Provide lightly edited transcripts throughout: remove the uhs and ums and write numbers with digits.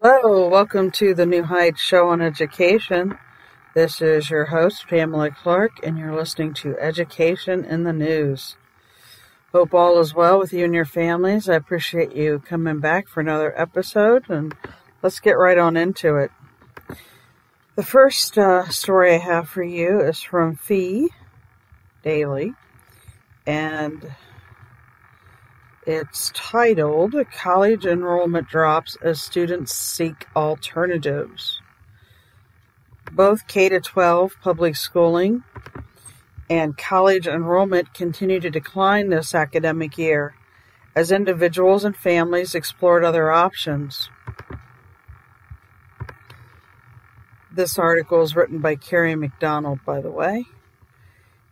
Hello, welcome to the New Heights Show on Education. This is your host, Pamela Clark, and you're listening to Education in the News. Hope all is well with you and your families. I appreciate you coming back for another episode, and let's get right on into it. The first story I have for you is from Fee Daily, and it's titled, College Enrollment Drops as Students Seek Alternatives. Both K-12 public schooling and college enrollment continue to decline this academic year as individuals and families explored other options. This article is written by Carrie McDonald, by the way,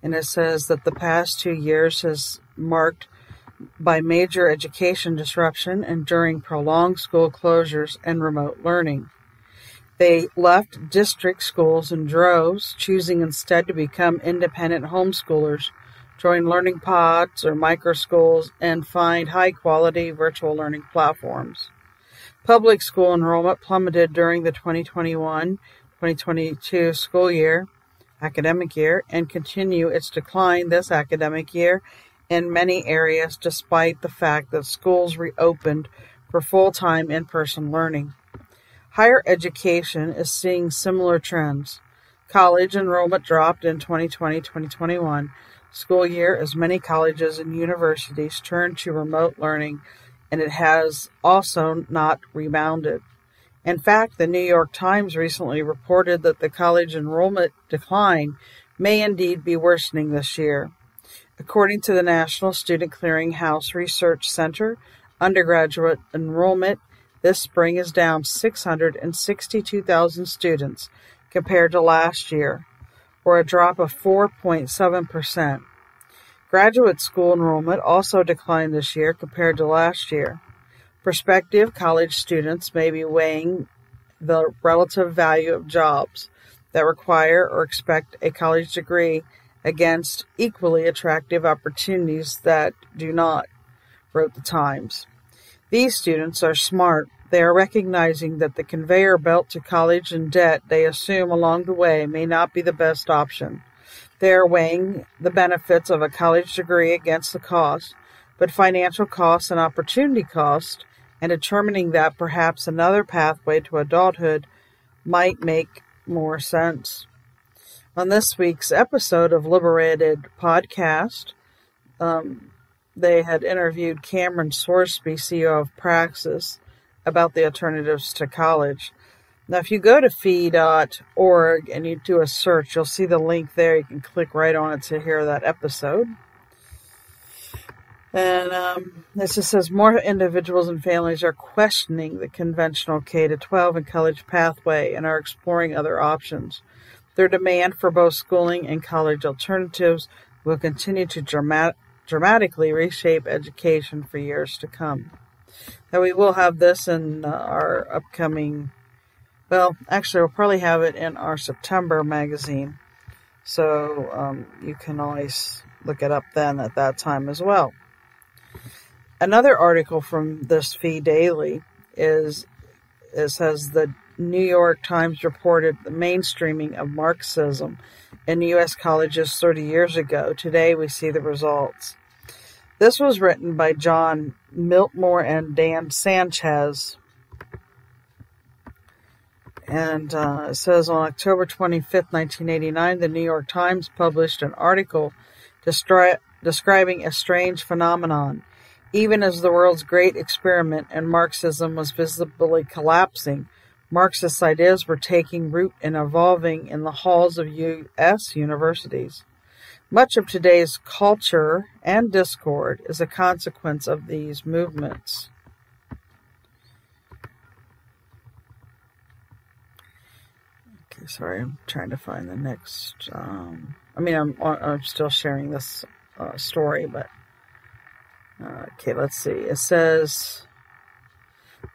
and it says that the past 2 years has marked by major education disruption and during prolonged school closures and remote learning. They left district schools in droves, choosing instead to become independent homeschoolers, join learning pods or microschools, and find high-quality virtual learning platforms. Public school enrollment plummeted during the 2021-2022 school year, academic year, and continue its decline this academic year in many areas, despite the fact that schools reopened for full-time in-person learning. Higher education is seeing similar trends. College enrollment dropped in 2020-2021 school year as many colleges and universities turned to remote learning, and it has also not rebounded. In fact, the New York Times recently reported that the college enrollment decline may indeed be worsening this year. According to the National Student Clearinghouse Research Center, undergraduate enrollment this spring is down 662,000 students compared to last year, or a drop of 4.7%. Graduate school enrollment also declined this year compared to last year. Prospective college students may be weighing the relative value of jobs that require or expect a college degree against equally attractive opportunities that do not, wrote the Times. These students are smart. They are recognizing that the conveyor belt to college and debt they assume along the way may not be the best option. They are weighing the benefits of a college degree against the cost, but financial cost and opportunity cost, and determining that perhaps another pathway to adulthood might make more sense. On this week's episode of Liberated Podcast, they had interviewed Cameron Sorsby, CEO of Praxis, about the alternatives to college. Now, if you go to fee.org and you do a search, you'll see the link there. You can click right on it to hear that episode. And this just says more individuals and families are questioning the conventional K-12 and college pathway and are exploring other options. Their demand for both schooling and college alternatives will continue to dramatically reshape education for years to come. Now, we will have this in our upcoming, well, actually, we'll probably have it in our September magazine. So you can always look it up then at that time as well. Another article from this Fee Daily says the New York Times reported the mainstreaming of Marxism in U.S. colleges 30 years ago. Today we see the results. This was written by John Miltmore and Dan Sanchez. And it says on October 25th, 1989, the New York Times published an article describing a strange phenomenon. Even as the world's great experiment in Marxism was visibly collapsing, Marxist ideas were taking root and evolving in the halls of U.S. universities. Much of today's culture and discord is a consequence of these movements. Okay, sorry, I'm trying to find the next. I'm still sharing this story, but okay, let's see. It says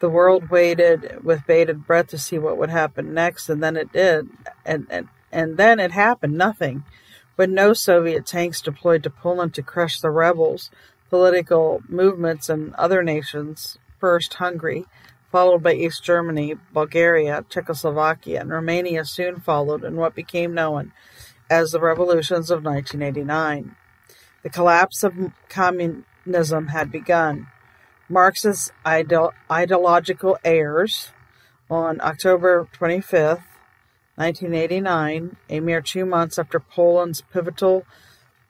the world waited with bated breath to see what would happen next, and then it did, and then it happened. Nothing. With no Soviet tanks deployed to Poland to crush the rebels, political movements in other nations, first Hungary, followed by East Germany, Bulgaria, Czechoslovakia, and Romania soon followed in what became known as the revolutions of 1989. The collapse of communism had begun. Marx's ideological heirs, on October 25, 1989, a mere 2 months after Poland's pivotal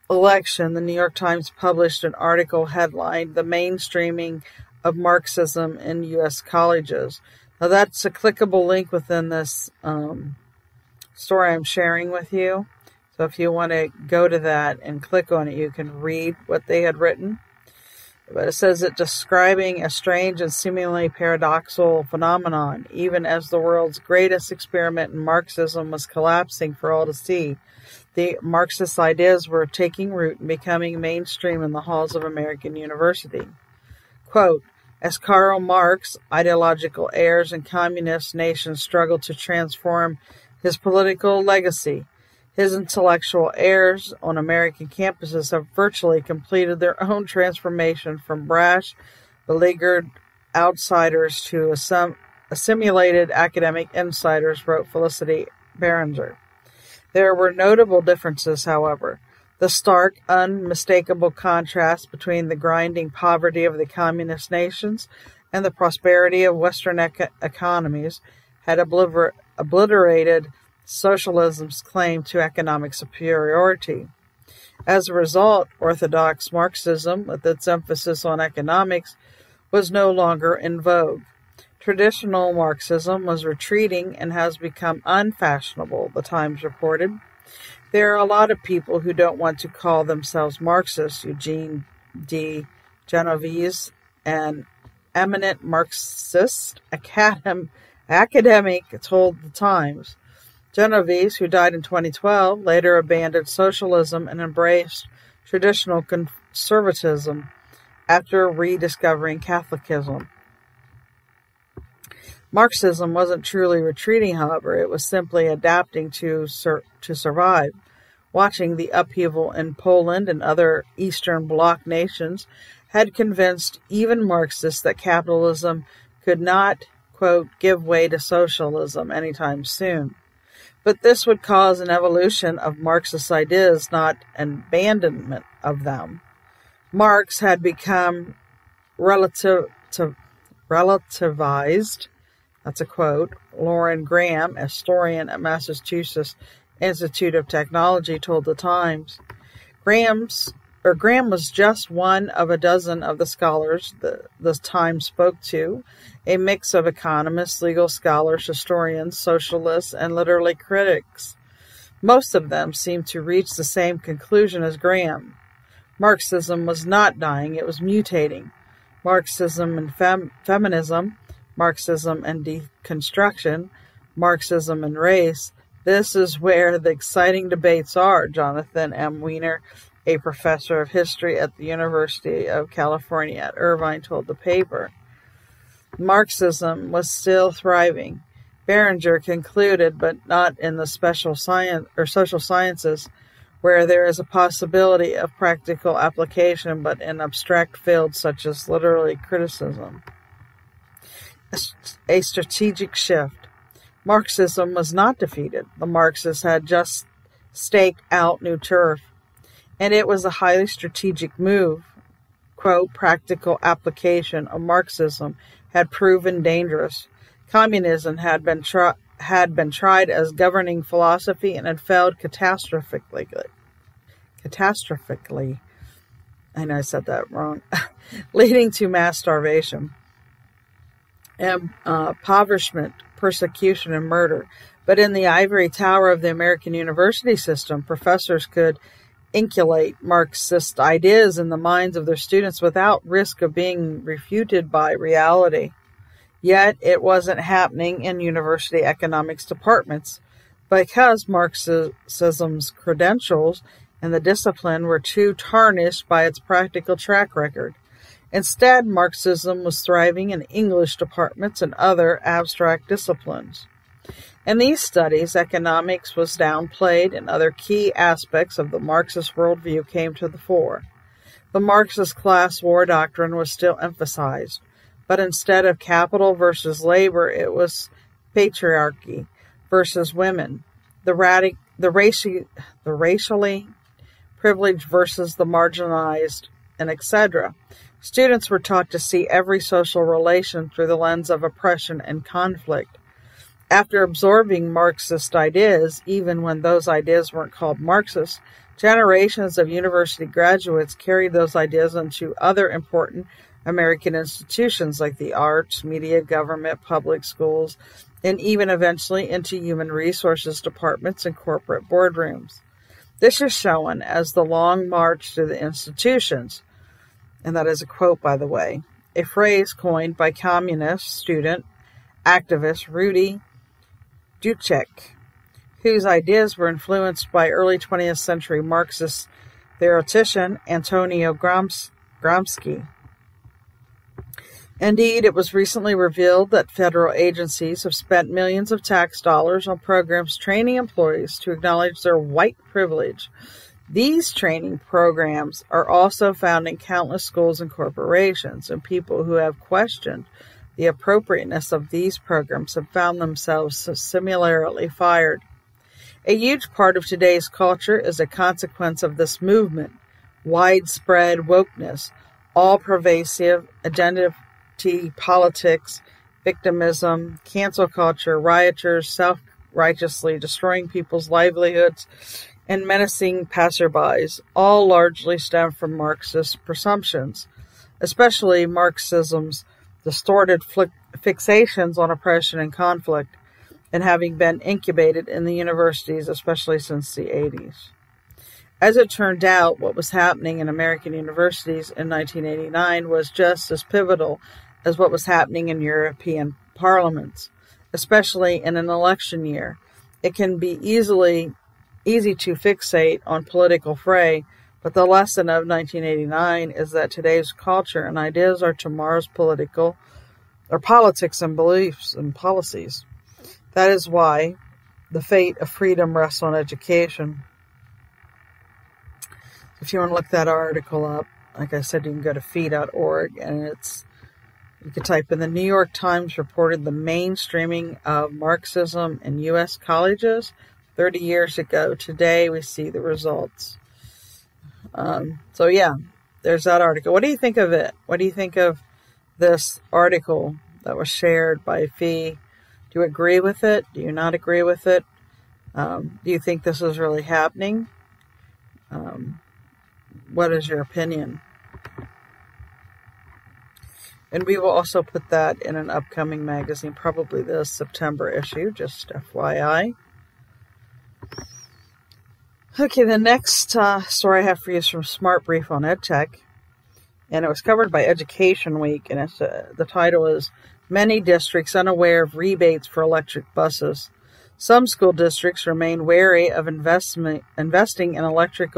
election, the New York Times published an article headlined "The Mainstreaming of Marxism in U.S. Colleges." Now that's a clickable link within this story I'm sharing with you. So if you want to go to that and click on it, you can read what they had written. But it says it describing a strange and seemingly paradoxical phenomenon, even as the world's greatest experiment in Marxism was collapsing for all to see. The Marxist ideas were taking root and becoming mainstream in the halls of American university. Quote, as Karl Marx, ideological heirs and communist nations struggled to transform his political legacy, his intellectual heirs on American campuses have virtually completed their own transformation from brash, beleaguered outsiders to assimilated academic insiders, wrote Felicity Berenger. There were notable differences, however. The stark, unmistakable contrast between the grinding poverty of the communist nations and the prosperity of Western economies had obliterated socialism's claim to economic superiority. As a result, orthodox Marxism, with its emphasis on economics, was no longer in vogue. Traditional Marxism was retreating and has become unfashionable, the Times reported. There are a lot of people who don't want to call themselves Marxists. Eugene D. Genovese, an eminent Marxist academic, told the Times. Genovese, who died in 2012, later abandoned socialism and embraced traditional conservatism after rediscovering Catholicism. Marxism wasn't truly retreating, however. It was simply adapting to survive. Watching the upheaval in Poland and other Eastern Bloc nations had convinced even Marxists that capitalism could not, quote, give way to socialism anytime soon. But this would cause an evolution of Marxist ideas, not an abandonment of them. Marx had become relativized. That's a quote. Lauren Graham, a historian at Massachusetts Institute of Technology, told the Times. Graham was just one of a dozen of the scholars the Times spoke to, a mix of economists, legal scholars, historians, socialists, and literary critics. Most of them seemed to reach the same conclusion as Graham. Marxism was not dying, it was mutating. Marxism and feminism, Marxism and deconstruction, Marxism and race, this is where the exciting debates are, Jonathan M. Weiner, a professor of history at the University of California at Irvine, told the paper. Marxism was still thriving. Berenger concluded, but not in the social sciences, where there is a possibility of practical application, but in abstract fields such as literary criticism. A strategic shift. Marxism was not defeated. The Marxists had just staked out new turf, and it was a highly strategic move. Quote, practical application of Marxism had proven dangerous. Communism had been tried as governing philosophy and had failed catastrophically. I know I said that wrong. Leading to mass starvation, impoverishment, persecution, and murder. But in the ivory tower of the American university system, professors could inculcate Marxist ideas in the minds of their students without risk of being refuted by reality. Yet it wasn't happening in university economics departments because Marxism's credentials and the discipline were too tarnished by its practical track record. Instead, Marxism was thriving in English departments and other abstract disciplines. In these studies, economics was downplayed and other key aspects of the Marxist worldview came to the fore. The Marxist class war doctrine was still emphasized, but instead of capital versus labor, it was patriarchy versus women, the racially privileged versus the marginalized, and etc. Students were taught to see every social relation through the lens of oppression and conflict. After absorbing Marxist ideas, even when those ideas weren't called Marxist, generations of university graduates carried those ideas into other important American institutions like the arts, media, government, public schools, and even eventually into human resources departments and corporate boardrooms. This is shown as the long march through the institutions. And that is a quote, by the way, a phrase coined by communist student activist Rudy Ducek, whose ideas were influenced by early 20th century Marxist theoretician Antonio Gramsci. Indeed, it was recently revealed that federal agencies have spent millions of tax dollars on programs training employees to acknowledge their white privilege. These training programs are also found in countless schools and corporations, and people who have questioned the appropriateness of these programs have found themselves similarly fired. A huge part of today's culture is a consequence of this movement. Widespread wokeness, all-pervasive identity politics, victimism, cancel culture, rioters self-righteously destroying people's livelihoods, and menacing passerbys, all largely stem from Marxist presumptions, especially Marxism's distorted fixations on oppression and conflict, and having been incubated in the universities, especially since the 80s. As it turned out, what was happening in American universities in 1989 was just as pivotal as what was happening in European parliaments, especially in an election year. It can be easy to fixate on political fray, but the lesson of 1989 is that today's culture and ideas are tomorrow's politics and beliefs and policies. That is why the fate of freedom rests on education. If you want to look that article up, like I said, you can go to fee.org, and you can type in the New York Times reported the mainstreaming of Marxism in U.S. colleges 30 years ago. Today, we see the results. So yeah, there's that article. What do you think of it? What do you think of this article that was shared by Fee? Do you agree with it? Do you not agree with it? Do you think this is really happening? What is your opinion? And we will also put that in an upcoming magazine, probably the September issue, just FYI. Okay, the next story I have for you is from Smart Brief on EdTech, and it was covered by Education Week, and the title is Many Districts Unaware of Rebates for Electric Buses. Some school districts remain wary of investing in electric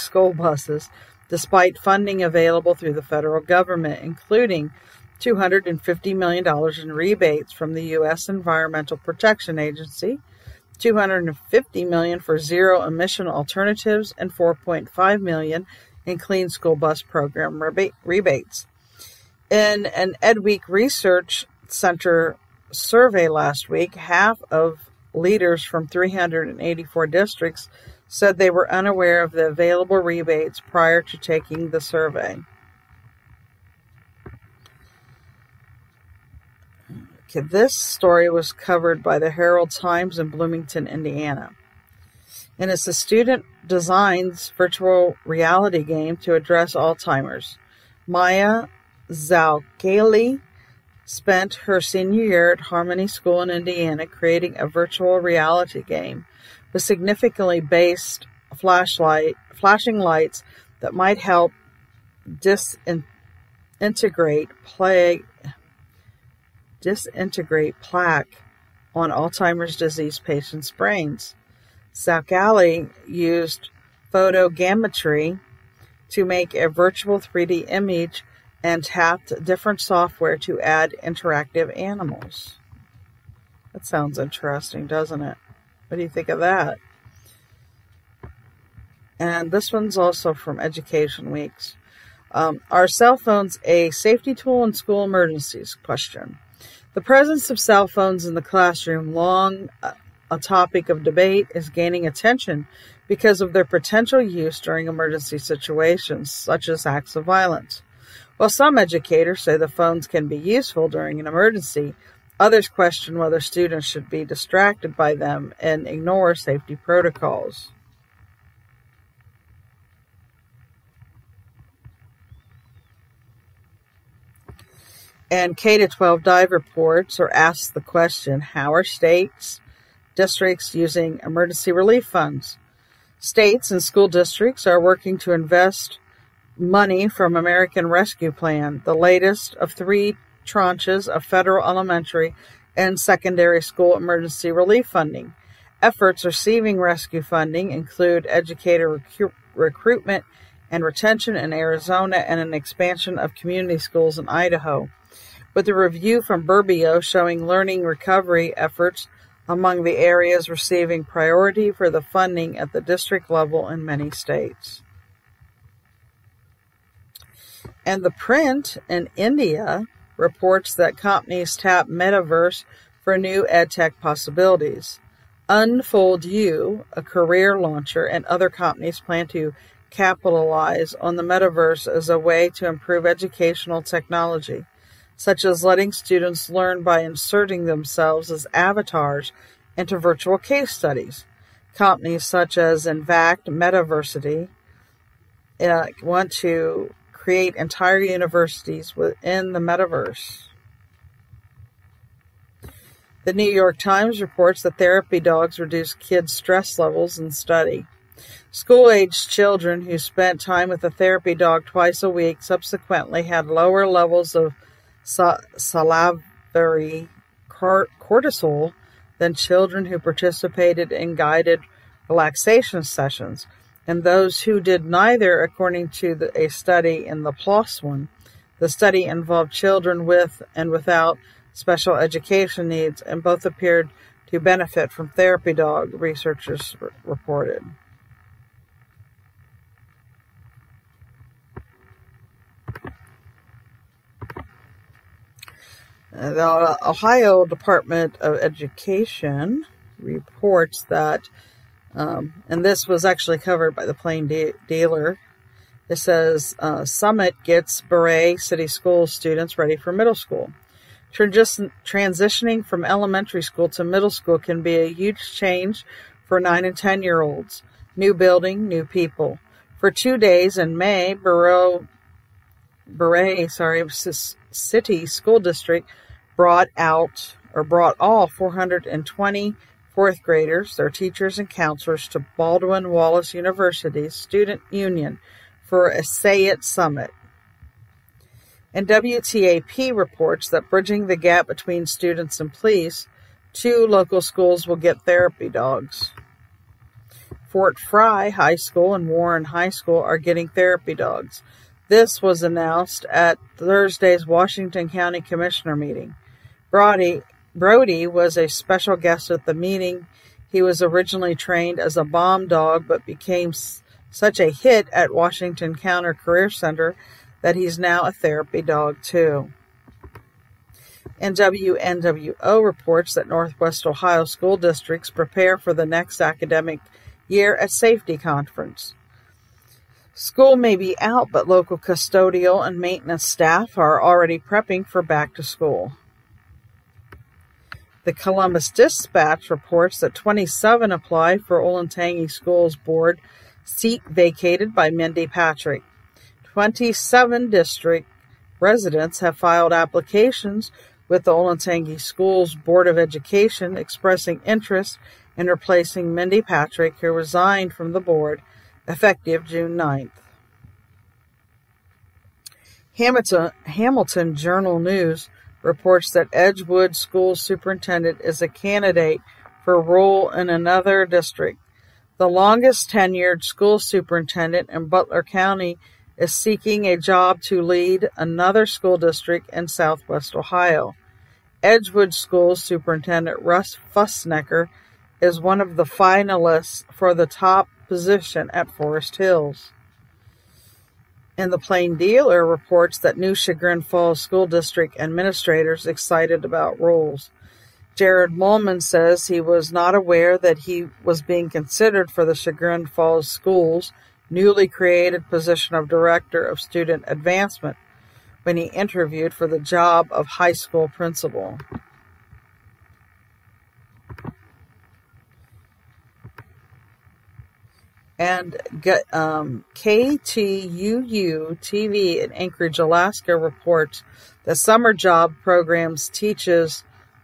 school buses, despite funding available through the federal government, including $250 million in rebates from the U.S. Environmental Protection Agency, $250 million for zero-emission alternatives, and $4.5 million in Clean School Bus Program rebates. In an EdWeek Research Center survey last week, half of leaders from 384 districts said they were unaware of the available rebates prior to taking the survey. Okay, this story was covered by the Herald Times in Bloomington, Indiana. And it's a student designs virtual reality game to address Alzheimer's. Maya Zalkali spent her senior year at Harmony School in Indiana creating a virtual reality game with significantly based flashing lights that might help disintegrate plaque on Alzheimer's disease patients' brains. Zalkali used photogrammetry to make a virtual 3D image and tapped different software to add interactive animals. That sounds interesting, doesn't it? What do you think of that? And this one's also from Education Weeks. Are cell phones a safety tool in school emergencies? Question. The presence of cell phones in the classroom, long a topic of debate, is gaining attention because of their potential use during emergency situations, such as acts of violence. While some educators say the phones can be useful during an emergency, others question whether students should be distracted by them and ignore safety protocols. And K-12 dive reports or asks the question, how are states, districts using emergency relief funds? States and school districts are working to invest money from American Rescue Plan, the latest of 3 tranches of federal elementary and secondary school emergency relief funding. Efforts receiving rescue funding include educator recruitment and retention in Arizona and an expansion of community schools in Idaho, with a review from Burbio showing learning recovery efforts among the areas receiving priority for the funding at the district level in many states. And The Print in India reports that companies tap metaverse for new edtech possibilities. Unfold U, a career launcher, and other companies plan to capitalize on the metaverse as a way to improve educational technology, such as letting students learn by inserting themselves as avatars into virtual case studies. Companies such as Invact Metaversity want to create entire universities within the metaverse. The New York Times reports that therapy dogs reduce kids' stress levels in study. School-aged children who spent time with a therapy dog twice a week subsequently had lower levels of salivary cortisol than children who participated in guided relaxation sessions, and those who did neither, according to a study in the PLOS one. The study involved children with and without special education needs, and both appeared to benefit from therapy dog, researchers reported. The Ohio Department of Education reports that, and this was actually covered by the Plain Dealer, it says, Summit gets Beret City School students ready for middle school. Transitioning from elementary school to middle school can be a huge change for 9 and 10-year-olds. New building, new people. For 2 days in May, Beret City School District brought all 420 fourth graders, their teachers and counselors, to Baldwin Wallace University's Student Union for a Say It Summit. And WTAP reports that bridging the gap between students and police, 2 local schools will get therapy dogs. Fort Fry High School and Warren High School are getting therapy dogs. This was announced at Thursday's Washington County Commissioner meeting. Brody was a special guest at the meeting. He was originally trained as a bomb dog, but became such a hit at Washington County Career Center that he's now a therapy dog too. And WNWO reports that Northwest Ohio school districts prepare for the next academic year at Safety Conference. School may be out, but local custodial and maintenance staff are already prepping for back to school. The Columbus Dispatch reports that 27 applied for Olentangy Schools Board seat vacated by Mindy Patrick. 27 district residents have filed applications with the Olentangy Schools Board of Education expressing interest in replacing Mindy Patrick, who resigned from the board effective June 9th. Hamilton Journal News reports that Edgewood School Superintendent is a candidate for role in another district. The longest tenured school superintendent in Butler County is seeking a job to lead another school district in Southwest Ohio. Edgewood School Superintendent Russ Fussnecker is one of the finalists for the top position at Forest Hills. And the Plain Dealer reports that new Chagrin Falls School District administrators excited about rules. Jared Mullman says he was not aware that he was being considered for the Chagrin Falls Schools' newly created position of Director of Student Advancement when he interviewed for the job of high school principal. And KTUU-TV in Anchorage, Alaska reports that summer job programs teaches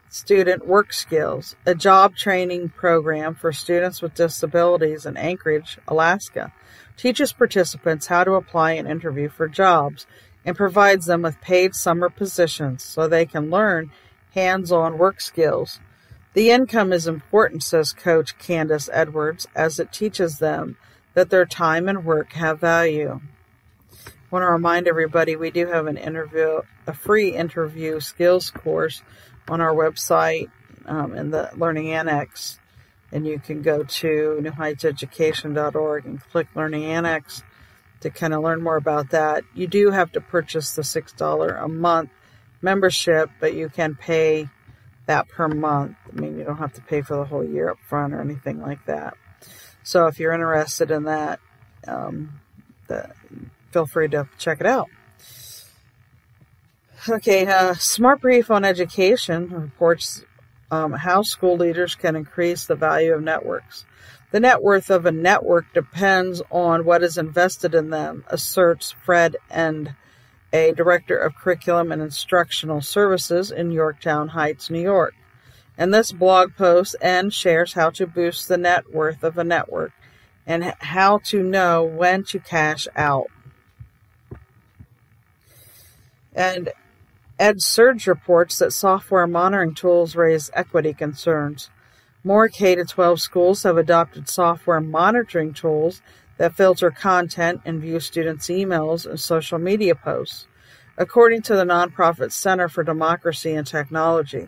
student work skills. A job training program for students with disabilities in Anchorage, Alaska, teaches participants how to apply and interview for jobs and provides them with paid summer positions so they can learn hands-on work skills. The income is important, says Coach Candace Edwards, as it teaches them that their time and work have value. I want to remind everybody we do have a free interview skills course on our website in the Learning Annex. And you can go to newheightseducation.org and click Learning Annex to kind of learn more about that. You do have to purchase the $6 a month membership, but you can pay that per month. I mean, you don't have to pay for the whole year up front or anything like that. So if you're interested in that, feel free to check it out. Okay, Smart Brief on Education reports how school leaders can increase the value of networks. The net worth of a network depends on what is invested in them, asserts Fred End, a director of curriculum and instructional services in Yorktown Heights, New York. In this blog post, End shares how to boost the net worth of a network and how to know when to cash out. And Ed Surge reports that software monitoring tools raise equity concerns. More K-12 schools have adopted software monitoring tools that filter content and view students' emails and social media posts, according to the nonprofit Center for Democracy and Technology.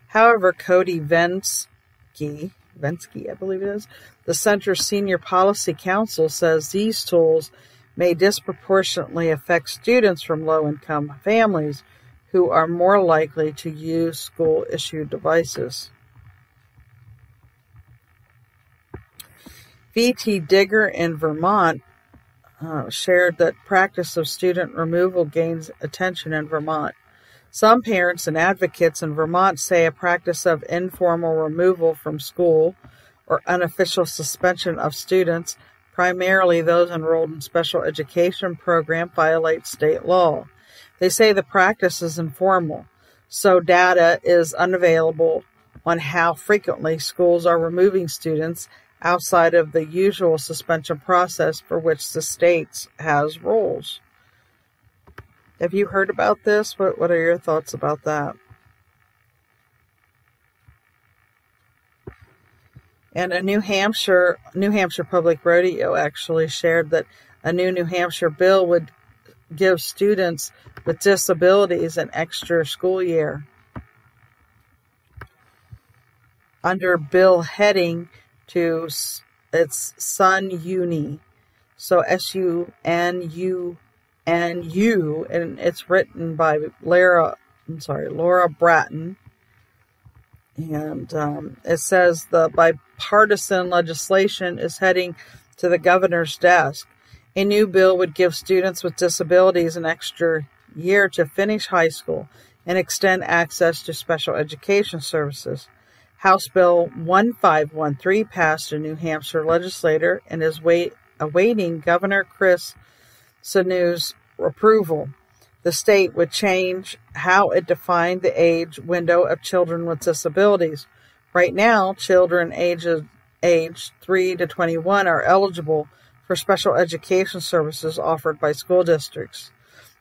However, Cody Vensky, I believe it is, the center's senior policy counsel, says these tools may disproportionately affect students from low-income families who are more likely to use school-issued devices. V.T. Digger in Vermont shared that practice of student removal gains attention in Vermont. Some parents and advocates in Vermont say a practice of informal removal from school or unofficial suspension of students, primarily those enrolled in special education program, violates state law. They say the practice is informal, so data is unavailable on how frequently schools are removing students outside of the usual suspension process for which the state has rules. Have you heard about this? What are your thoughts about that? And a New Hampshire Public Radio actually shared that a new New Hampshire bill would give students with disabilities an extra school year. Under bill heading to it's SUNUNI, so SUNUNU, and it's written by Laura Bratton, and it says the bipartisan legislation is heading to the governor's desk. A new bill would give students with disabilities an extra year to finish high school and extend access to special education services. House Bill 1513 passed a New Hampshire legislator and is awaiting Governor Chris Sununu's approval. The state would change how it defined the age window of children with disabilities. Right now, children aged 3 to 21 are eligible for special education services offered by school districts.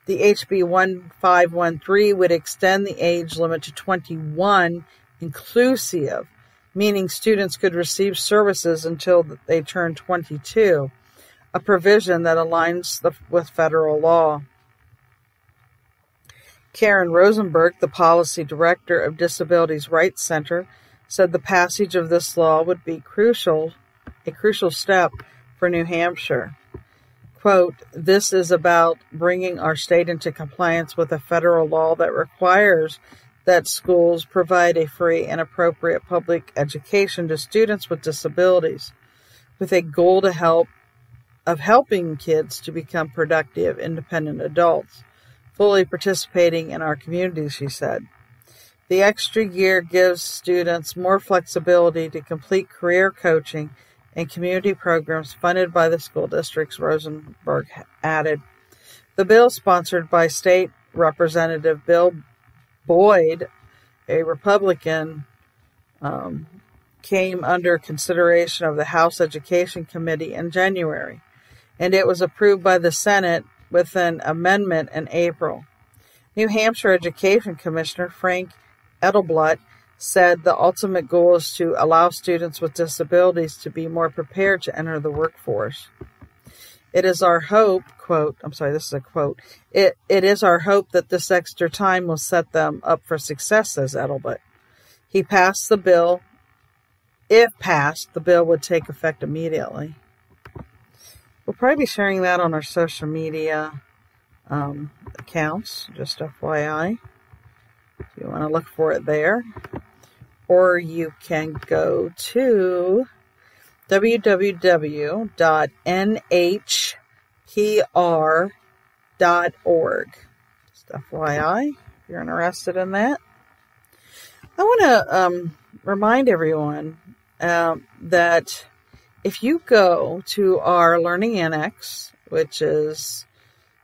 The HB 1513 would extend the age limit to 21 inclusive, meaning students could receive services until they turn 22, a provision that aligns with federal law. Karen Rosenberg, the policy director of Disabilities Rights Center, said the passage of this law would be a crucial step for New Hampshire. quote, "This is about bringing our state into compliance with a federal law that requires that schools provide a free and appropriate public education to students with disabilities, with a goal of helping kids to become productive, independent adults, fully participating in our community," she said. The extra year gives students more flexibility to complete career coaching and community programs funded by the school districts, Rosenberg added. The bill, sponsored by State Representative Bill Boyd, a Republican, came under consideration of the House Education Committee in January, and it was approved by the Senate with an amendment in April. New Hampshire Education Commissioner Frank Edelblut said the ultimate goal is to allow students with disabilities to be more prepared to enter the workforce. It is our hope, this is a quote, it is our hope that this extra time will set them up for success, says Edelblut. He passed the bill. If passed, the bill would take effect immediately. We'll probably be sharing that on our social media accounts, just FYI. If you want to look for it there. Or you can go to www.nhpr.org. Just FYI, if you're interested in that. I want to remind everyone that if you go to our Learning Annex, which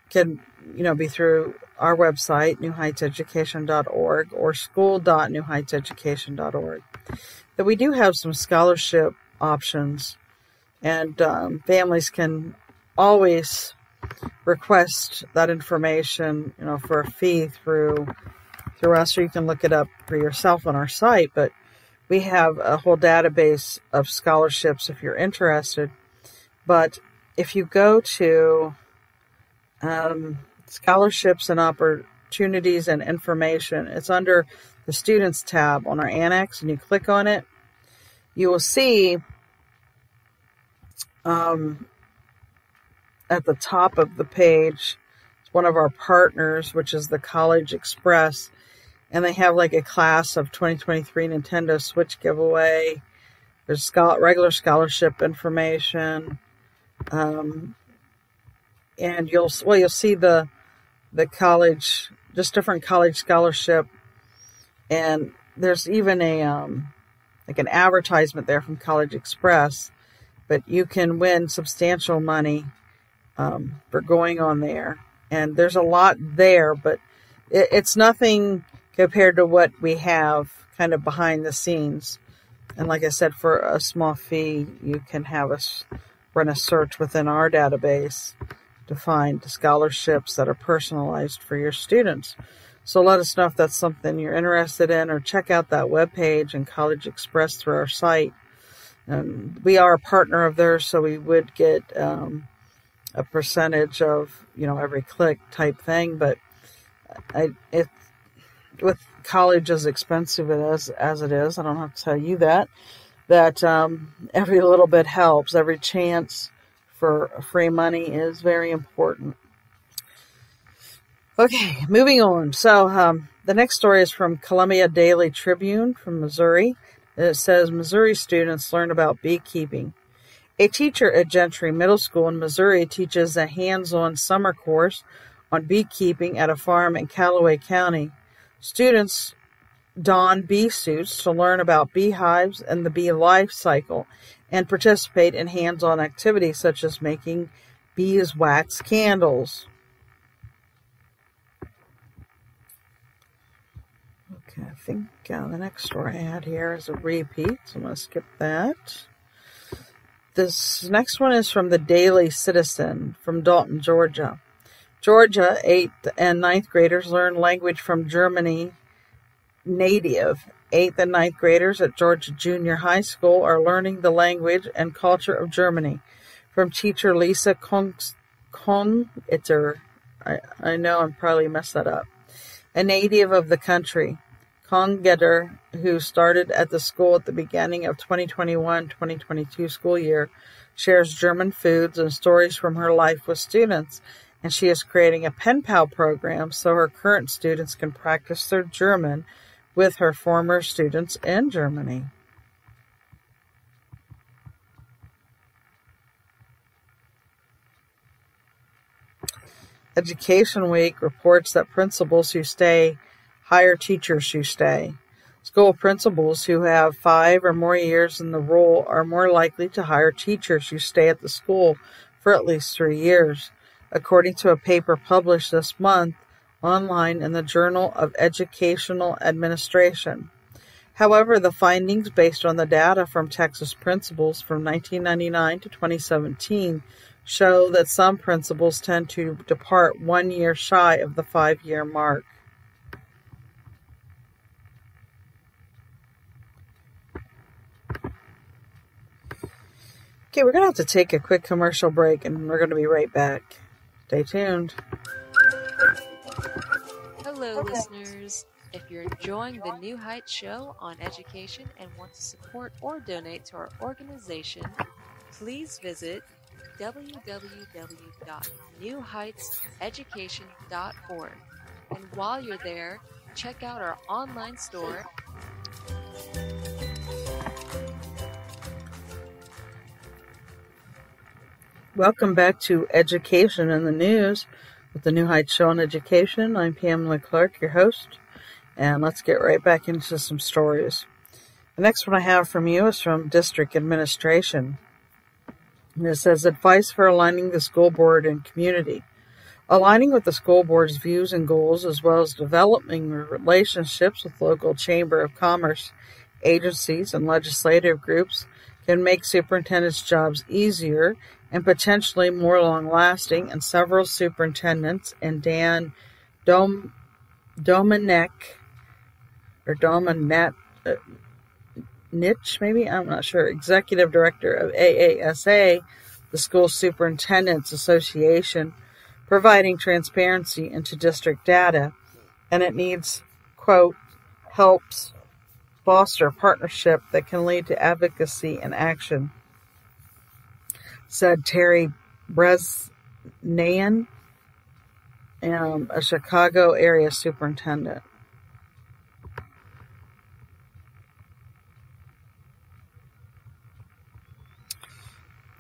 can be through our website, newheightseducation.org, or school.newheightseducation.org, that we do have some scholarship options, and families can always request that information, for a fee through us, or you can look it up for yourself on our site. But we have a whole database of scholarships if you're interested. But if you go to scholarships and opportunities and information, it's under the students tab on our annex, and you click on it, you will see at the top of the page, it's one of our partners, which is the College Express, and they have like a class of 2023 Nintendo Switch giveaway. There's regular scholarship information, and you'll see the college, just different college scholarship, and there's even a an advertisement there from College Express, but you can win substantial money for going on there, and there's a lot there, but it's nothing compared to what we have kind of behind the scenes. And like I said, for a small fee, you can have us run a search within our database to find scholarships that are personalized for your students. So let us know if that's something you're interested in, or check out that webpage and College Express through our site. We are a partner of theirs, so we would get a percentage of every click type thing. But with college as expensive as it is, I don't have to tell you that every little bit helps. Every chance for free money is very important. Okay, moving on. So the next story is from Columbia Daily Tribune from Missouri. It says Missouri students learn about beekeeping. A teacher at Gentry Middle School in Missouri teaches a hands-on summer course on beekeeping at a farm in Callaway County. Students don bee suits to learn about beehives and the bee life cycle, and participate in hands-on activities such as making beeswax candles. Okay, I think the next story I had here is a repeat, so I'm going to skip that. This next one is from the Daily Citizen from Dalton, Georgia. Georgia 8th and 9th graders learn language from Germany native. 8th and 9th graders at Georgia Junior High School are learning the language and culture of Germany from teacher Lisa Konitzer. I know I'm probably messed that up. A native of the country. Congeter, who started at the school at the beginning of 2021-2022 school year, shares German foods and stories from her life with students, and she is creating a Pen Pal program so her current students can practice their German with her former students in Germany. Education Week reports that principals who stay hire teachers who stay. School principals who have 5 or more years in the role are more likely to hire teachers who stay at the school for at least 3 years, according to a paper published this month online in the Journal of Educational Administration. However, the findings based on the data from Texas principals from 1999 to 2017 show that some principals tend to depart 1 year shy of the 5-year mark. Okay, we're going to have to take a quick commercial break, and we're going to be right back. Stay tuned. Hello, listeners. If you're enjoying the New Heights show on education and want to support or donate to our organization, please visit www.newheightseducation.org. And while you're there, check out our online store. Welcome back to Education in the News with the New Heights Show on Education. I'm Pamela Clark, your host, and let's get right back into some stories. The next one I have from you is from District Administration. And it says, advice for aligning the school board and community. Aligning with the school board's views and goals, as well as developing relationships with local Chamber of Commerce agencies and legislative groups, can make superintendents' jobs easier and potentially more long-lasting, and several superintendents and Dan Domenech, maybe, I'm not sure, executive director of AASA, the School Superintendents Association, providing transparency into district data, and it needs, quote, helps foster partnership that can lead to advocacy and action, said Terry Bresnahan, a Chicago area superintendent.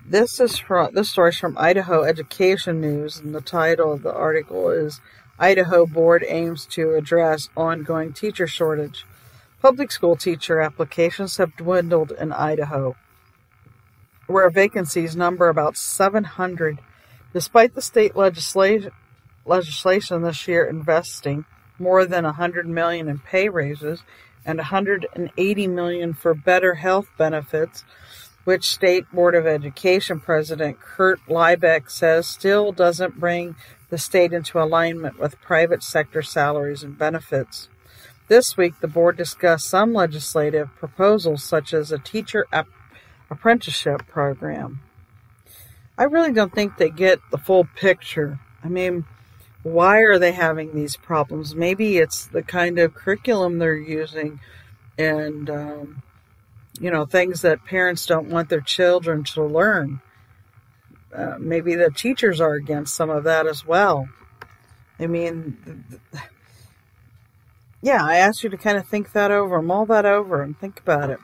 This story is from Idaho Education News, and the title of the article is Idaho Board Aims to Address Ongoing Teacher Shortage. Public school teacher applications have dwindled in Idaho, where vacancies number about 700, despite the state legislation this year investing more than $100 million in pay raises and $180 million for better health benefits, which State Board of Education President Kurt Liebeck says still doesn't bring the state into alignment with private sector salaries and benefits. This week, the board discussed some legislative proposals, such as a teacher apprenticeship program. I really don't think they get the full picture. I mean, why are they having these problems? Maybe it's the kind of curriculum they're using and, things that parents don't want their children to learn. Maybe the teachers are against some of that as well. I mean, yeah, I asked you to kind of think that over, mull that over, and think about it.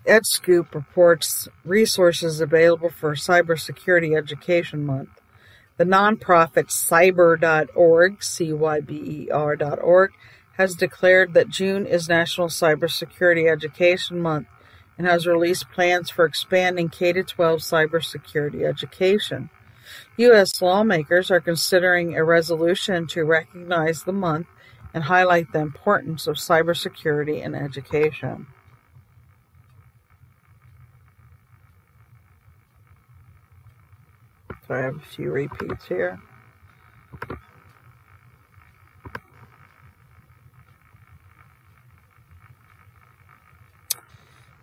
EdScoop reports resources available for Cybersecurity Education Month. The nonprofit cyber.org, cyber.org, has declared that June is National Cybersecurity Education Month and has released plans for expanding K-12 cybersecurity education. U.S. lawmakers are considering a resolution to recognize the month and highlight the importance of cybersecurity in education. So I have a few repeats here.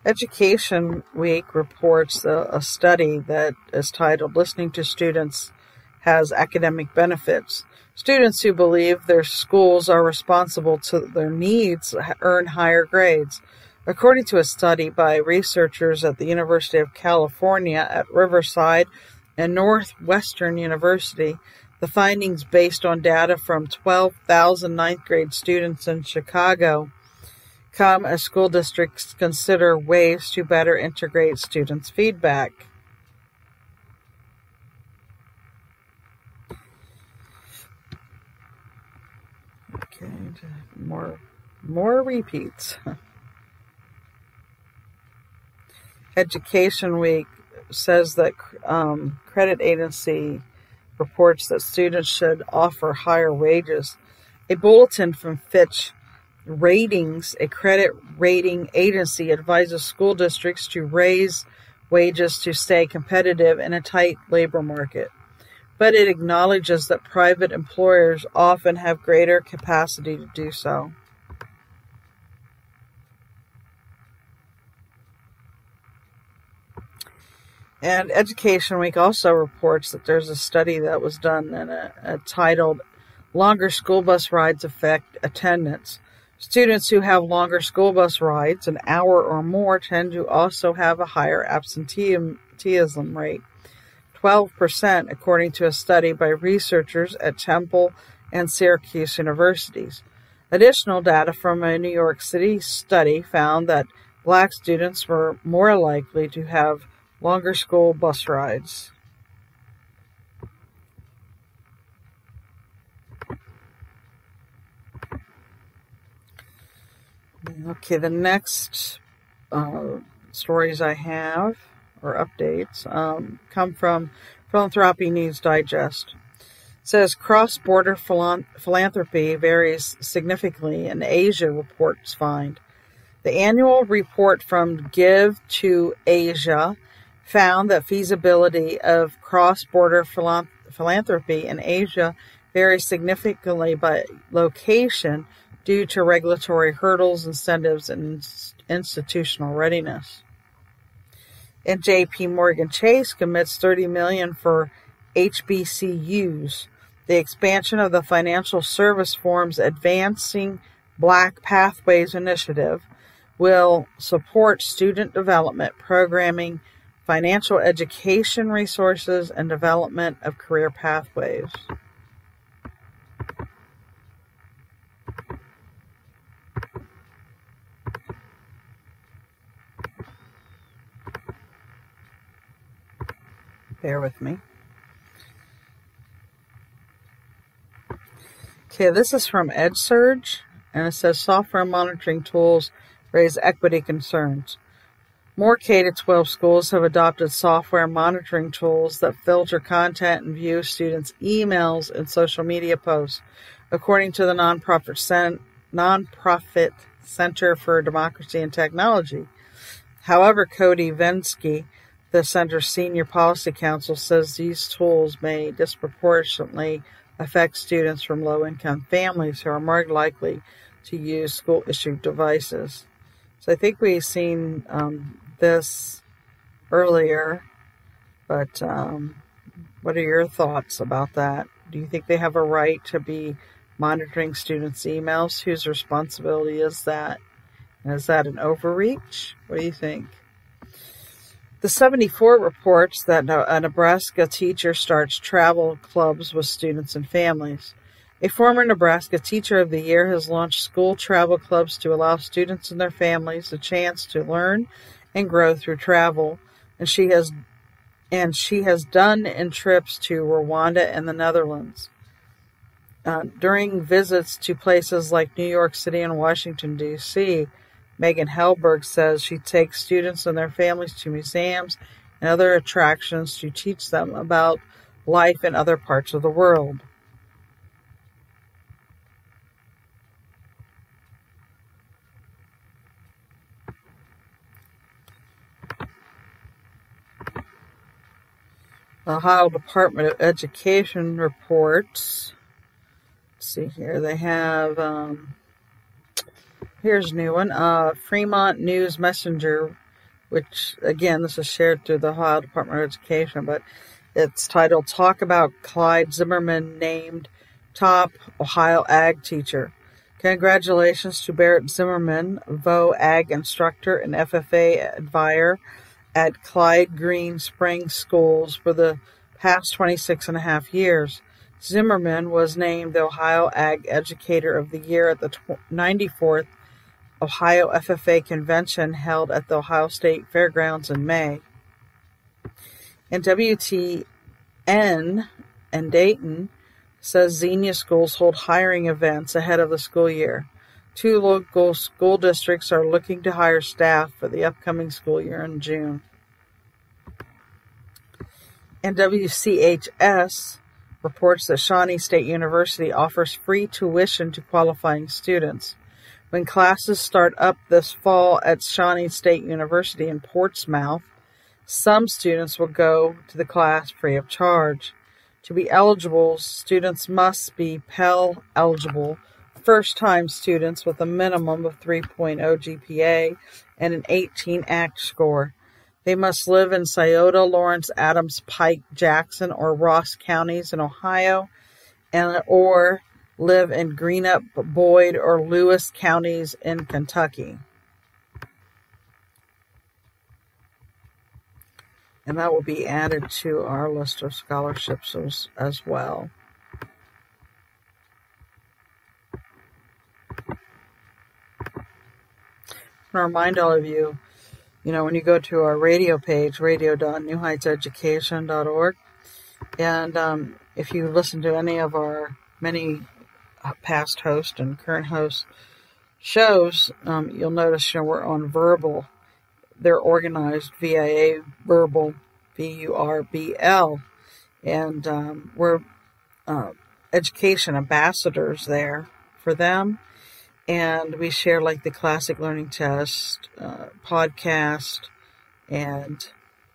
Education Week reports a study that is titled Listening to Students has academic benefits. Students who believe their schools are responsible to their needs earn higher grades. According to a study by researchers at the University of California at Riverside and Northwestern University, the findings based on data from 12,000 ninth grade students in Chicago come as school districts consider ways to better integrate students' feedback. Okay, more repeats. Education Week says that credit agency reports that students should offer higher wages. A bulletin from Fitch Ratings, a credit rating agency, advises school districts to raise wages to stay competitive in a tight labor market. But it acknowledges that private employers often have greater capacity to do so. And Education Week also reports that there's a study that was done titled Longer School Bus Rides Affect Attendance. Students who have longer school bus rides, an hour or more, tend to also have a higher absenteeism rate, 12%, according to a study by researchers at Temple and Syracuse universities. Additional data from a New York City study found that Black students were more likely to have longer school bus rides. Okay, the next stories I have, or updates, come from Philanthropy News Digest. It says cross-border philanthropy varies significantly in Asia, reports find. The annual report from Give to Asia found that feasibility of cross-border philanthropy in Asia varies significantly by location due to regulatory hurdles, incentives, and institutional readiness. And J.P. Morgan Chase commits $30 million for HBCUs. The expansion of the Financial Service Forum's Advancing Black Pathways initiative will support student development, programming, financial education resources, and development of career pathways. Bear with me. Okay, this is from EdSurge, and it says software monitoring tools raise equity concerns. More K-12 schools have adopted software monitoring tools that filter content and view students' emails and social media posts, according to the nonprofit Center for Democracy and Technology. However, Cody Vensky, the center's senior policy counsel, says these tools may disproportionately affect students from low-income families who are more likely to use school-issued devices. So I think we've seen this earlier, but what are your thoughts about that? Do you think they have a right to be monitoring students' emails? Whose responsibility is that? And is that an overreach? What do you think? The 74 reports that a Nebraska teacher starts travel clubs with students and families. A former Nebraska Teacher of the Year has launched school travel clubs to allow students and their families a chance to learn and grow through travel, and she has done in trips to Rwanda and the Netherlands. During visits to places like New York City and Washington, D.C., Megan Hellberg says she takes students and their families to museums and other attractions to teach them about life in other parts of the world. The Ohio Department of Education reports, let's see here, they have, here's a new one, Fremont News Messenger, which, again, this is shared through the Ohio Department of Education, but It's titled Talk About Clyde Zimmerman Named Top Ohio Ag Teacher. Congratulations to Barrett Zimmerman, VO Ag Instructor and FFA Advisor at Clyde Green Springs Schools for the past 26 and a half years. Zimmerman was named the Ohio Ag Educator of the Year at the 94th Ohio FFA Convention held at the Ohio State Fairgrounds in May. And WTN in Dayton says Xenia schools hold hiring events ahead of the school year. 2 local school districts are looking to hire staff for the upcoming school year in June. And WCHS reports that Shawnee State University offers free tuition to qualifying students. When classes start up this fall at Shawnee State University in Portsmouth, some students will go to the class free of charge. To be eligible, students must be Pell eligible, first-time students with a minimum of 3.0 GPA and an 18 ACT score. They must live in Scioto, Lawrence, Adams, Pike, Jackson, or Ross counties in Ohio, or live in Greenup, Boyd, or Lewis counties in Kentucky. And that will be added to our list of scholarships as well. I remind all of you, when you go to our radio page, radio.newheightseducation.org, and if you listen to any of our many past host and current host shows, you'll notice we're on Verbal. They're organized via Verbal, VURBL, and we're education ambassadors there for them, and we share like the Classic Learning Test podcast and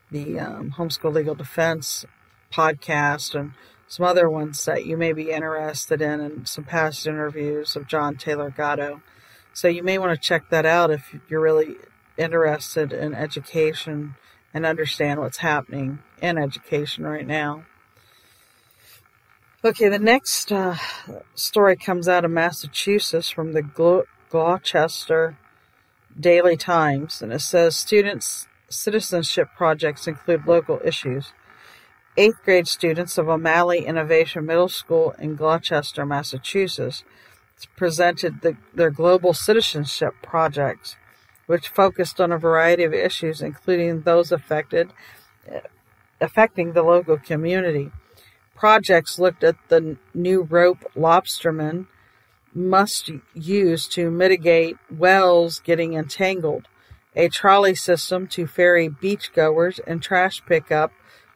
the Homeschool Legal Defense podcast and some other ones that you may be interested in, and some past interviews of John Taylor Gatto. So you may want to check that out if you're really interested in education and understand what's happening in education right now. Okay, the next story comes out of Massachusetts from the Gloucester Daily Times, and it says students' citizenship projects include local issues. 8th grade students of O'Malley Innovation Middle School in Gloucester, Massachusetts, presented their global citizenship projects, which focused on a variety of issues, including those affecting the local community. Projects looked at the new rope lobstermen must use to mitigate whales getting entangled, a trolley system to ferry beachgoers, and trash pickup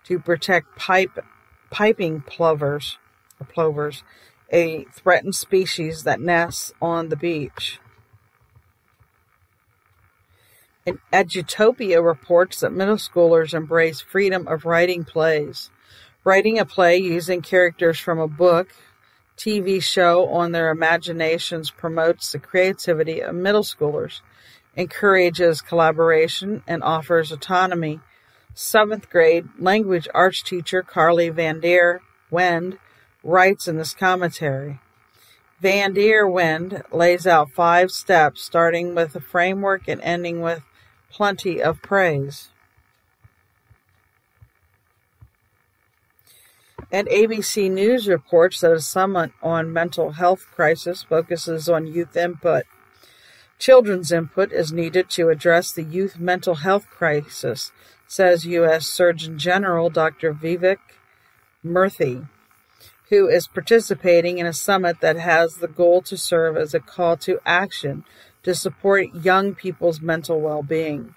to protect piping plovers, a threatened species that nests on the beach. And Edutopia reports that middle schoolers embrace freedom of writing plays. Writing a play using characters from a book, TV show on their imaginations promotes the creativity of middle schoolers, encourages collaboration, and offers autonomy. 7th grade language arts teacher Carly Van Der Wend writes in this commentary. Van Der Wend lays out 5 steps, starting with a framework and ending with plenty of praise. And ABC News reports that a summit on mental health crisis focuses on youth input. Children's input is needed to address the youth mental health crisis, says U.S. Surgeon General Dr. Vivek Murthy, who is participating in a summit that has the goal to serve as a call to action to support young people's mental well-being.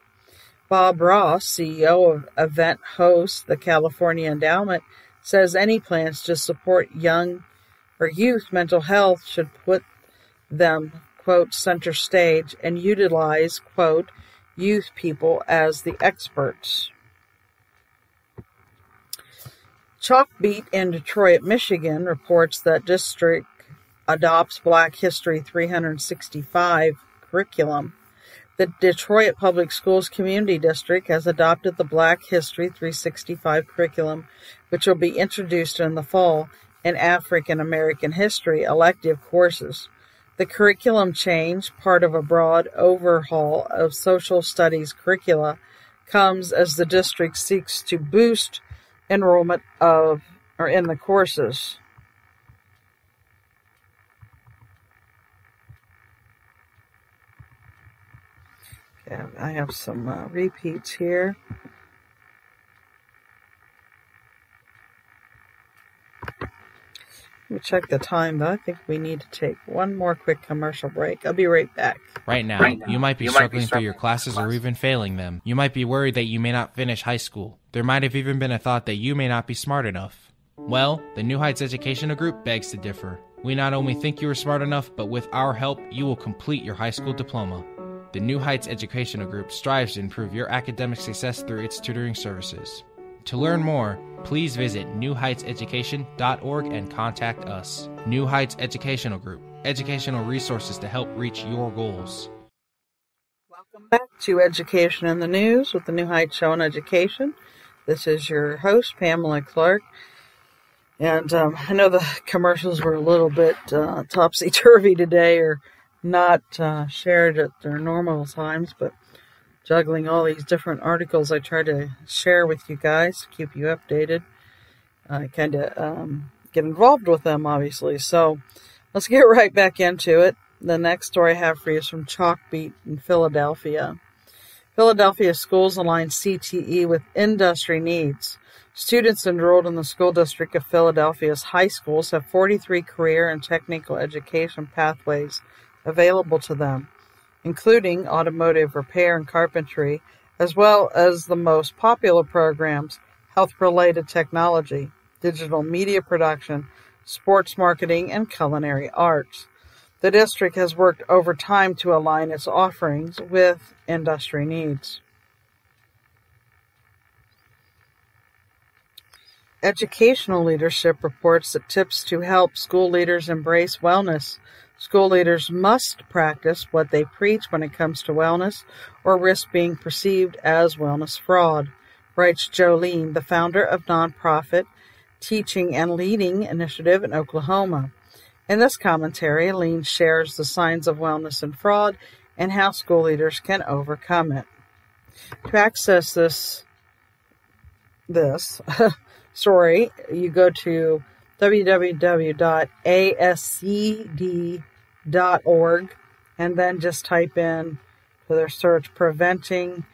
Bob Ross, CEO of event host the California Endowment, says any plans to support youth mental health should put them, quote, center stage and utilize, quote, youth people as the experts. Chalkbeat in Detroit, Michigan reports that district adopts Black History 365 curriculum. The Detroit Public Schools Community District has adopted the Black History 365 curriculum, which will be introduced in the fall in African American history elective courses. The curriculum change, part of a broad overhaul of social studies curricula, comes as the district seeks to boost enrollment in the courses. Okay, I have some repeats here. Let me check the time, though. I think we need to take one more quick commercial break. I'll be right back. Right now, you might be struggling through your classes or even failing them. You might be worried that you may not finish high school. There might have even been a thought that you may not be smart enough. Well, the New Heights Educational Group begs to differ. We not only think you are smart enough, but with our help, you will complete your high school diploma. The New Heights Educational Group strives to improve your academic success through its tutoring services. To learn more, please visit newheightseducation.org and contact us. New Heights Educational Group, educational resources to help reach your goals. Welcome back to Education in the News with the New Heights Show on Education. This is your host, Pamela Clark. And I know the commercials were a little bit topsy-turvy today, or not shared at their normal times, but juggling all these different articles I try to share with you guys to keep you updated. I kind of get involved with them, obviously. So let's get right back into it. The next story I have for you is from Chalkbeat in Philadelphia. Philadelphia schools align CTE with industry needs. Students enrolled in the school district of Philadelphia's high schools have 43 career and technical education pathways available to them, including automotive repair and carpentry, as well as the most popular programs, health-related technology, digital media production, sports marketing, and culinary arts. The district has worked overtime to align its offerings with industry needs. Educational Leadership reports that tips to help school leaders embrace wellness. School leaders must practice what they preach when it comes to wellness, or risk being perceived as wellness fraud, writes Jolene, the founder of nonprofit Teaching and Leading Initiative in Oklahoma. In this commentary, Lean shares the signs of wellness and fraud and how school leaders can overcome it. To access this story, you go to www.ascd.org and then just type in for their search preventing,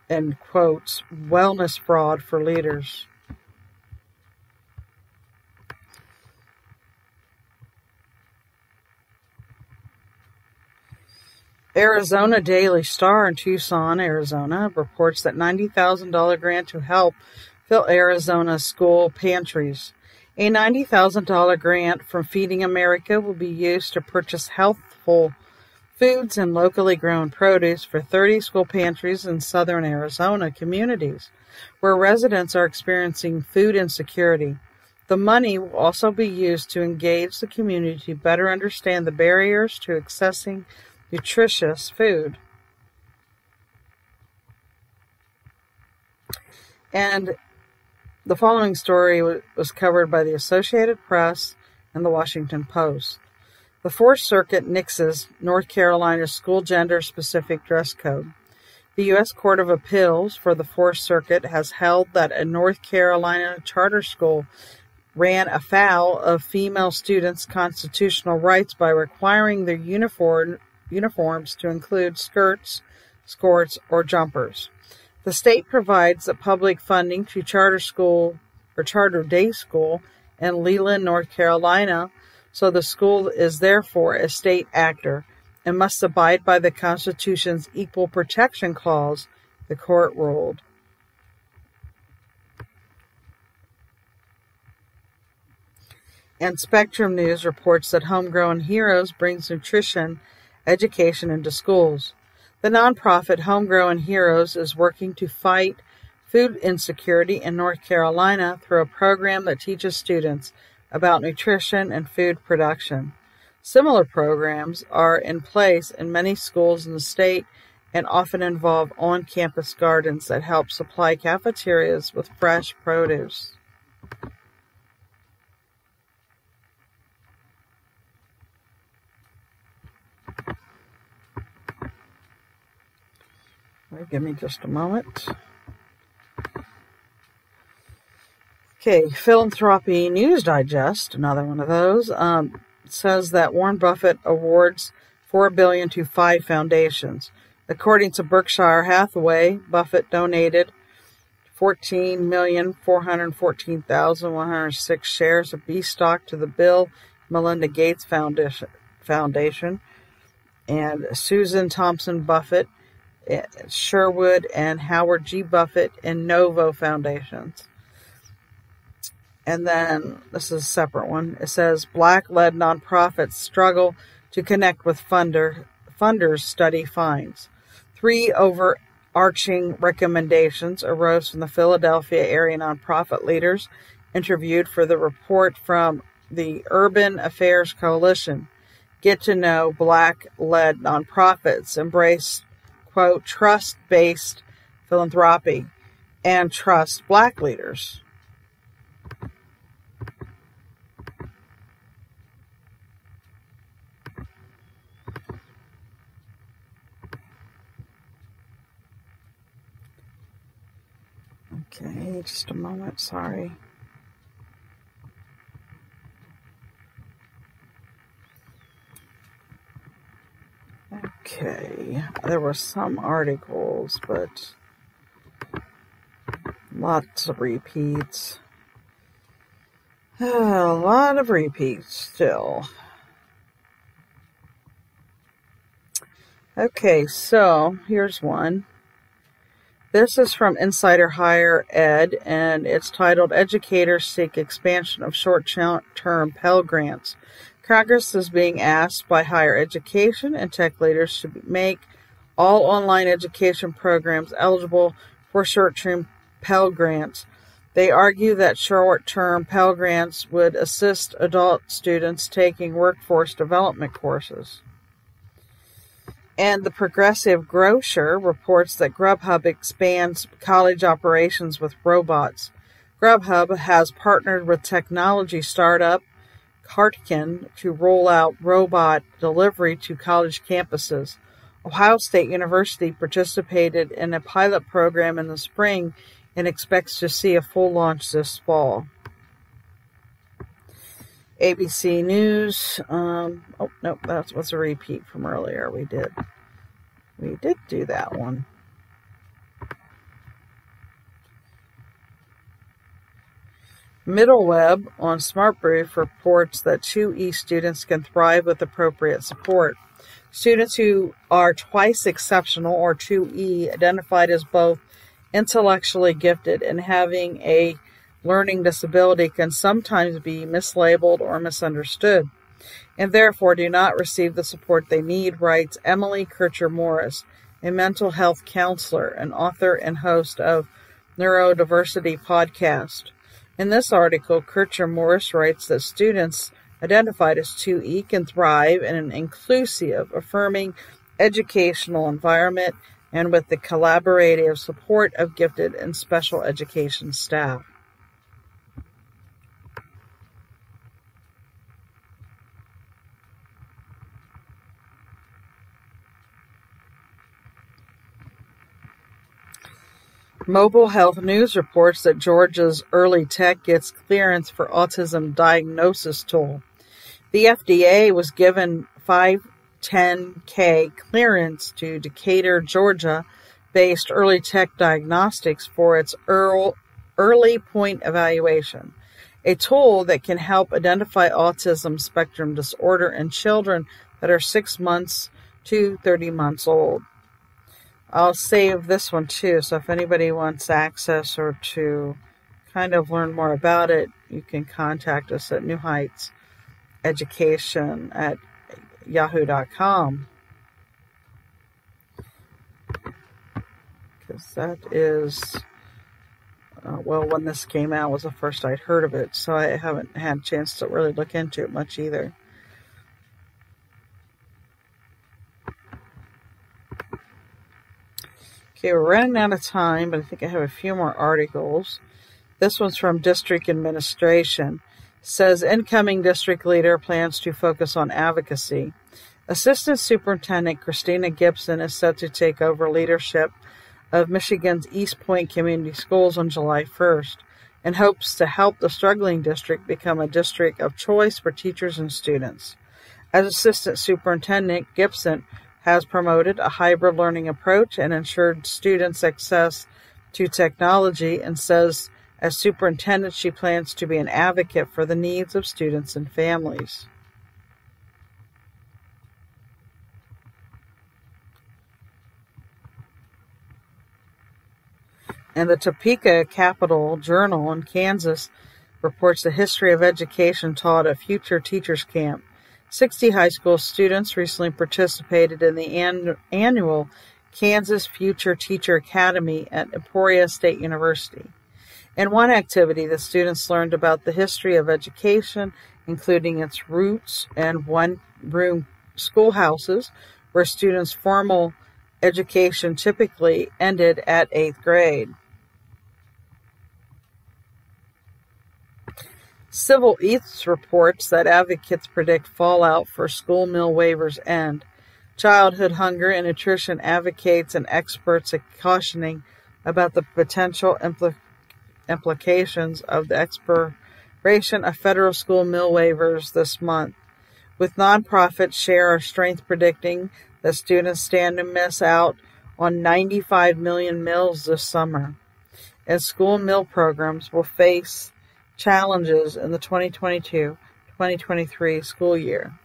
in quotes, wellness fraud for leaders. Arizona Daily Star in Tucson, Arizona reports that $90,000 grant to help fill Arizona school pantries. A $90,000 grant from Feeding America will be used to purchase healthful foods and locally grown produce for 30 school pantries in southern Arizona communities, where residents are experiencing food insecurity. The money will also be used to engage the community to better understand the barriers to accessing nutritious food. And the following story was covered by the Associated Press and the Washington Post. The Fourth Circuit nixes North Carolina's school gender-specific dress code. The U.S. Court of Appeals for the Fourth Circuit has held that a North Carolina charter school ran afoul of female students' constitutional rights by requiring their uniforms to include skirts, skirts, or jumpers. The state provides the public funding to charter school or charter day school in Leland, North Carolina, so the school is therefore a state actor and must abide by the Constitution's Equal Protection Clause, the court ruled. And Spectrum News reports that Homegrown Heroes brings nutrition education into schools. The nonprofit Homegrown Heroes is working to fight food insecurity in North Carolina through a program that teaches students about nutrition and food production. Similar programs are in place in many schools in the state and often involve on-campus gardens that help supply cafeterias with fresh produce. Give me just a moment. Okay, Philanthropy News Digest, another one of those, says that Warren Buffett awards $4 billion to 5 foundations. According to Berkshire Hathaway, Buffett donated 14,414,106 shares of B stock to the Bill and Melinda Gates Foundation, and Susan Thompson Buffett, Sherwood and Howard G. Buffett and Novo Foundations. And then, this is a separate one. It says, Black-led nonprofits struggle to connect with funders, study finds. 3 overarching recommendations arose from the Philadelphia area nonprofit leaders interviewed for the report from the Urban Affairs Coalition. Get to know Black-led nonprofits, embrace, quote, trust-based philanthropy, and trust Black leaders. Okay, just a moment, sorry. Okay, there were some articles, but lots of repeats. A lot of repeats still. Okay, so here's one. This is from Insider Higher Ed, and it's titled, Educators Seek Expansion of Short-Term Pell Grants. Congress is being asked by higher education and tech leaders to make all online education programs eligible for short-term Pell Grants. They argue that short-term Pell Grants would assist adult students taking workforce development courses. And the Progressive Grocer reports that Grubhub expands college operations with robots. Grubhub has partnered with technology startup Cartkin to roll out robot delivery to college campuses. Ohio State University participated in a pilot program in the spring and expects to see a full launch this fall. ABC News. Oh, nope, that was a repeat from earlier. We did do that one. Middleweb on SmartBrief reports that 2E students can thrive with appropriate support. Students who are twice exceptional, or 2E, identified as both intellectually gifted and having a learning disability, can sometimes be mislabeled or misunderstood, and therefore do not receive the support they need, writes Emily Kircher-Morris, a mental health counselor, an author and host of Neurodiversity Podcast. In this article, Kircher-Morris writes that students identified as 2E can thrive in an inclusive, affirming educational environment and with the collaborative support of gifted and special education staff. Mobile Health News reports that Georgia's Early Tech gets clearance for autism diagnosis tool. The FDA was given 510K clearance to Educator, Georgia-based Early Tech Diagnostics for its early point evaluation, a tool that can help identify autism spectrum disorder in children that are 6 months to 30 months old. I'll save this one too, so if anybody wants access or to kind of learn more about it, you can contact us at New Heights Education at yahoo.com. Because that is, when this came out was the first I'd heard of it, so I haven't had a chance to really look into it much either. Okay, we're running out of time, but I think I have a few more articles. This one's from District Administration. It says, incoming district leader plans to focus on advocacy. Assistant Superintendent Christina Gibson is set to take over leadership of Michigan's East Point Community Schools on July 1st and hopes to help the struggling district become a district of choice for teachers and students. As Assistant Superintendent, Gibson has promoted a hybrid learning approach and ensured students access to technology, and says as superintendent she plans to be an advocate for the needs of students and families. And the Topeka Capital Journal in Kansas reports the history of education taught at Future Teachers Camp. 60 high school students recently participated in the annual Kansas Future Teacher Academy at Emporia State University. In one activity, the students learned about the history of education, including its roots and one-room schoolhouses, where students' formal education typically ended at 8th grade. Civil Eats reports that advocates predict fallout for school meal waivers end. Childhood hunger and nutrition advocates and experts are cautioning about the potential implications of the expiration of federal school meal waivers this month, with nonprofits Share Our Strength predicting that students stand to miss out on 95 million meals this summer, and school meal programs will face challenges in the 2022-2023 school year.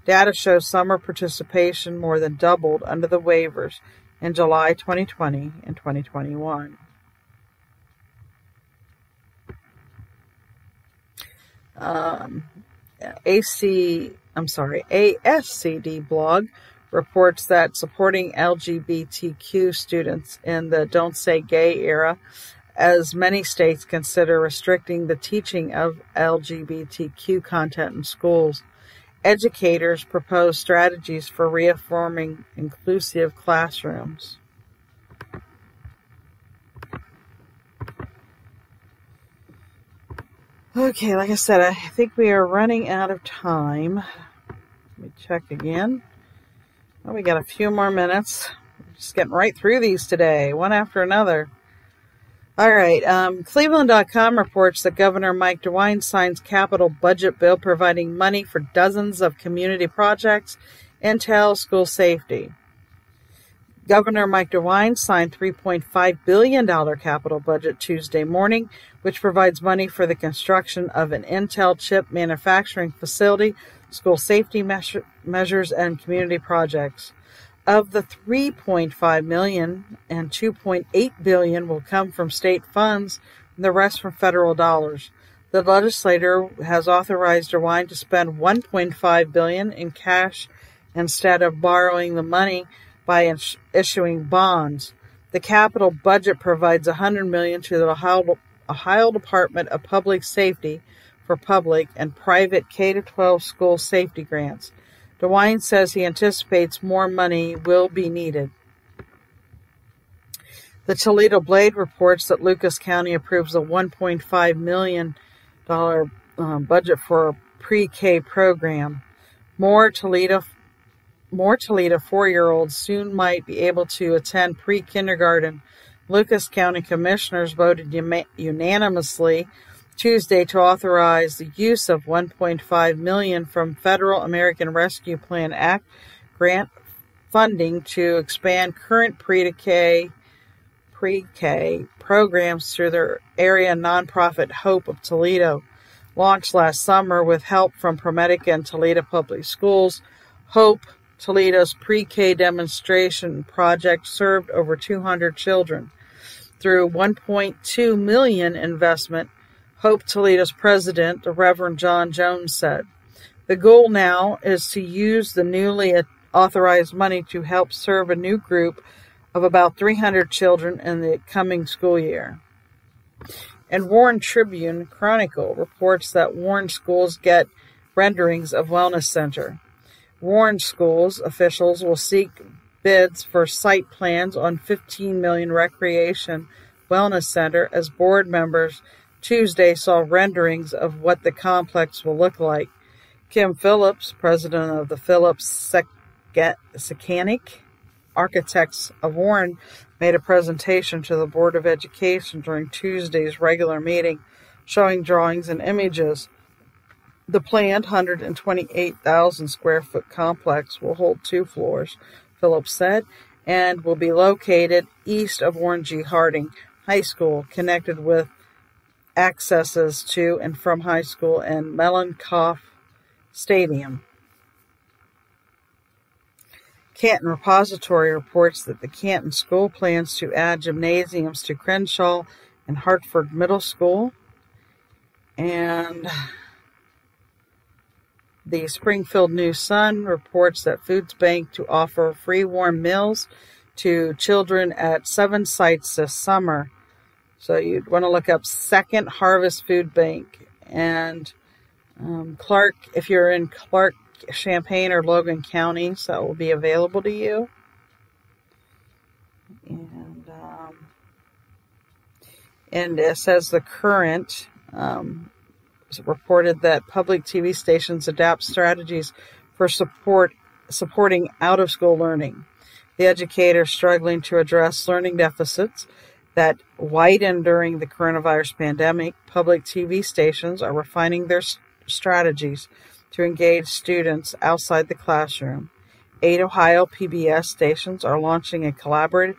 Data shows summer participation more than doubled under the waivers in July 2020 and 2021. ASCD blog reports that supporting LGBTQ students in the Don't Say Gay era, as many states consider restricting the teaching of LGBTQ content in schools. Educators propose strategies for reaffirming inclusive classrooms. Okay, like I said, I think we are running out of time. Let me check again. Well, we got a few more minutes. We're just getting right through these today, one after another. All right, Cleveland.com reports that Governor Mike DeWine signs capital budget bill providing money for dozens of community projects, intel, school safety. Governor Mike DeWine signed $3.5 billion capital budget Tuesday morning, which provides money for the construction of an Intel chip manufacturing facility, school safety measures, and community projects. Of the $3.5 million, and $2.8 billion will come from state funds, and the rest from federal dollars. The legislature has authorized DeWine to spend $1.5 billion in cash instead of borrowing the money by issuing bonds. The capital budget provides $100 million to the Ohio Department of Public Safety for public and private K-12 school safety grants. DeWine says he anticipates more money will be needed. The Toledo Blade reports that Lucas County approves a $1.5 million budget for a pre-K program. More Toledo 4-year-olds soon might be able to attend pre-kindergarten. Lucas County commissioners voted unanimously Tuesday to authorize the use of $1.5 million from Federal American Rescue Plan Act grant funding to expand current pre-K programs through their area nonprofit Hope of Toledo. Launched last summer with help from ProMedica and Toledo Public Schools, Hope Toledo's pre-K demonstration project served over 200 children. Through $1.2 million investment, Hope Toledo's president, the Reverend John Jones, said, "The goal now is to use the newly authorized money to help serve a new group of about 300 children in the coming school year." And Warren Tribune Chronicle reports that Warren schools get renderings of Wellness Center. Warren schools officials will seek bids for site plans on $15 million recreation wellness center as board members Tuesday saw renderings of what the complex will look like. Kim Phillips, president of the Phillips Secanic Architects of Warren, made a presentation to the Board of Education during Tuesday's regular meeting, showing drawings and images. The planned 128,000 square foot complex will hold 2 floors, Phillips said, and will be located east of Warren G. Harding High School, connected with accesses to and from high school and Mellenkopf Stadium. Canton Repository reports that the Canton School plans to add gymnasiums to Crenshaw and Hartford Middle School. And the Springfield News Sun reports that Foods Bank to offer free warm meals to children at 7 sites this summer. So you'd want to look up Second Harvest Food Bank. And Clark, if you're in Clark, Champaign, or Logan counties, that will be available to you. And it says the Current reported that public TV stations adapt strategies for supporting out-of-school learning. The Educator struggling to address learning deficits that widened during the coronavirus pandemic. Public TV stations are refining their strategies to engage students outside the classroom. 8 Ohio PBS stations are launching a collaborative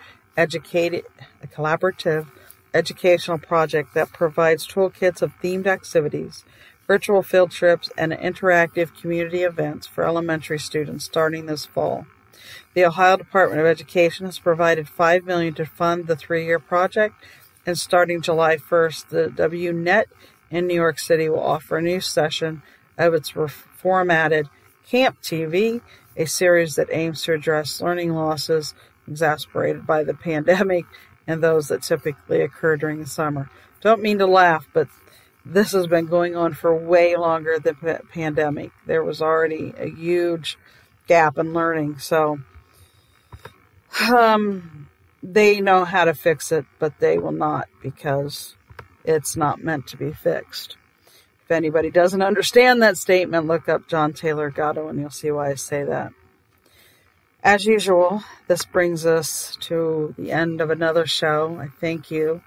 educational project that provides toolkits of themed activities, virtual field trips, and interactive community events for elementary students starting this fall. The Ohio Department of Education has provided $5 million to fund the 3-year project, and starting July 1st, the WNET in New York City will offer a new session of its reformatted Camp TV, a series that aims to address learning losses exacerbated by the pandemic and those that typically occur during the summer. Don't mean to laugh, but this has been going on for way longer than the pandemic. There was already a huge gap in learning, so they know how to fix it, but they will not, because it's not meant to be fixed. If anybody doesn't understand that statement, look up John Taylor Gatto and you'll see why I say that. As usual, this brings us to the end of another show. I thank you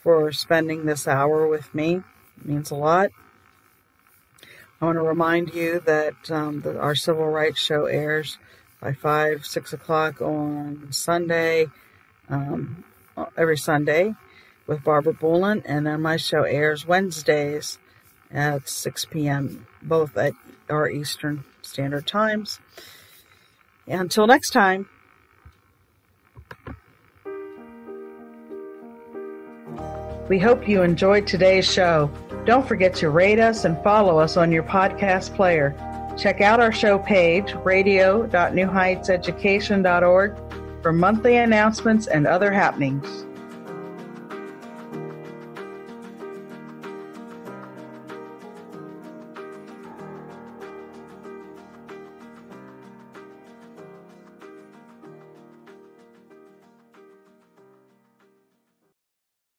for spending this hour with me. It means a lot. I want to remind you that our Civil Rights Show airs by 6 o'clock on Sunday, every Sunday with Barbara Bullen, and then my show airs Wednesdays at 6 p.m., both at our Eastern Standard Times. Until next time. We hope you enjoyed today's show. Don't forget to rate us and follow us on your podcast player. Check out our show page, radio.newheightseducation.org, for monthly announcements and other happenings.